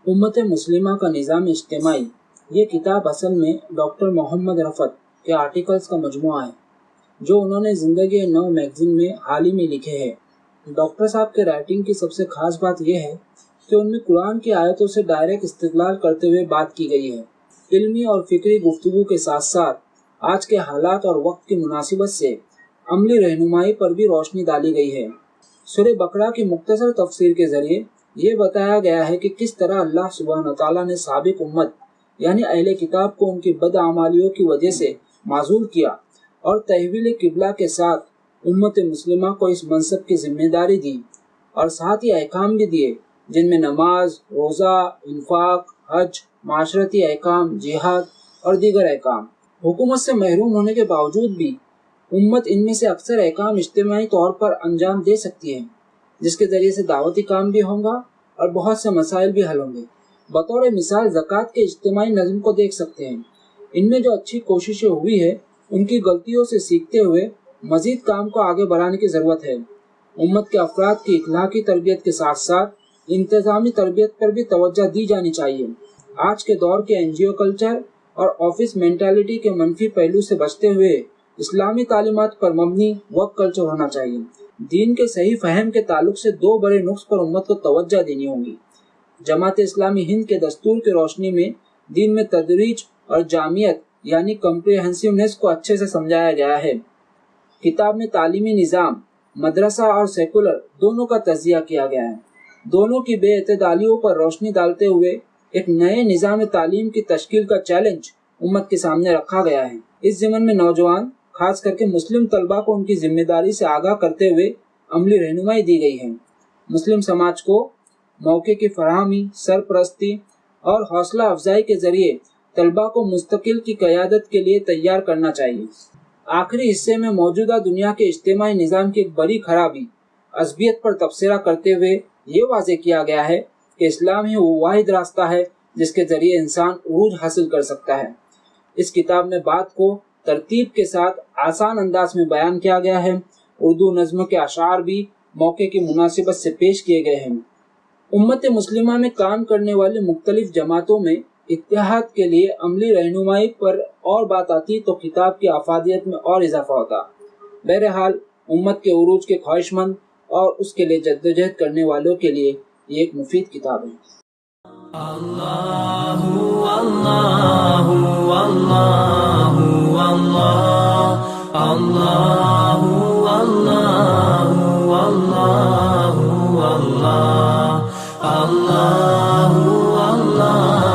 उम्मत मुस्लिमा का निज़ाम इज्तिमाई, ये किताब असल में डॉक्टर मोहम्मद रफ़त के आर्टिकल्स का मजमुआ है जो उन्होंने ज़िंदगी नौ मैगज़ीन में हाल ही में लिखे हैं। डॉक्टर साहब के राइटिंग की सबसे खास बात यह है कि उनमें कुरान की आयतों से डायरेक्ट इस्तिदलाल करते हुए बात की गई है। इल्मी और फिक्री गुफ्तगू के साथ साथ आज के हालात और वक्त की मुनासिबत से अमली रहनुमाई पर भी रोशनी डाली गई है। सूरह बकरा की मुख्तसर तफसीर के जरिए ये बताया गया है कि किस तरह अल्लाह सुब्हानहू तआला ने साबिक उम्मत यानी अहले किताब को उनकी बदआमालियों की वजह से माजूल किया और तहवील किबला के साथ उम्मत मुस्लिमा को इस मनसब की जिम्मेदारी दी और साथ ही अहकाम भी दिए जिनमें नमाज, रोज़ा, इन्फाक, हज, माशरती अहकाम, जिहाद और दीगर अहकाम। हुकूमत से महरूम होने के बावजूद भी उम्मत इनमें से अक्सर अहकाम इज्तिमाई तौर पर अंजाम दे सकती है, जिसके जरिए से दावती काम भी होगा और बहुत से मसाइल भी हल होंगे। बतौर मिसाल ज़कात के इज्तिमाई नज़्म को देख सकते हैं। इनमें जो अच्छी कोशिशें हुई है उनकी गलतियों से सीखते हुए मजीद काम को आगे बढ़ाने की ज़रूरत है। उम्मत के अफराद की इखलाकी तरबियत के साथ साथ इंतज़ामी तरबियत पर भी तवज्जो दी जानी चाहिए। आज के दौर के एनजीओ कल्चर और ऑफिस मेंटालिटी के मनफी पहलू से बचते हुए इस्लामी तालीमात पर मबनी वर्क कल्चर होना चाहिए। दीन के सही फहम के ताल्लुक से दो बड़े नुक्स पर उम्मत को तवज्जो देनी होगी। जमात इस्लामी हिंद के दस्तूर की रोशनी में दीन में तदरीज और जामियत यानी कम्प्रिहेंसिवनेस को अच्छे से समझाया गया है। किताब में तालीमी निज़ाम, मदरसा और सेकुलर दोनों का तज़किया किया गया है। दोनों की बेअतदालियों पर रोशनी डालते हुए एक नए निज़ाम तालीम की तश्कील का चैलेंज उम्मत के सामने रखा गया है। इस ज़मन में नौजवान खास करके मुस्लिम तलबा को उनकी जिम्मेदारी से आगाह करते हुए अमली रहनुमाई दी गई है। मुस्लिम समाज को मौके की फराहमी, सरपरस्ती और हौसला अफजाई के जरिए तलबा को मुस्तकिल की क़यादत के लिए तैयार करना चाहिए। आखिरी हिस्से में मौजूदा दुनिया के इज्तिमाई निज़ाम की एक बड़ी खराबी अज़बियत पर तबसरा करते हुए ये वाज़ेह किया गया है कि इस्लाम ही वो वाहिद रास्ता है जिसके जरिए इंसान उरूज हासिल कर सकता है। इस किताब में बात को तरतीब के साथ आसान अंदाज में बयान किया गया है। उर्दू नज़्म के अशार भी मौके की मुनासिबत से पेश किए गए हैं। उम्मत मुस्लिमा में काम करने वाली मुख्तलिफ जमातों में इत्तेहाद के लिए अमली रहनुमाई पर और बात आती तो किताब की अफादियत में और इजाफा होता। बहरहाल उम्मत के उरूज के ख्वाहिशमंद और उसके लिए जद्दोजहद करने वालों के लिए ये एक मुफीद किताब है। अल्लाहु अल्लाहु अल्लाहु अल्लाह अल्लाहु अल्लाहु अल्लाहु अल्लाह अल्लाहु अल्लाह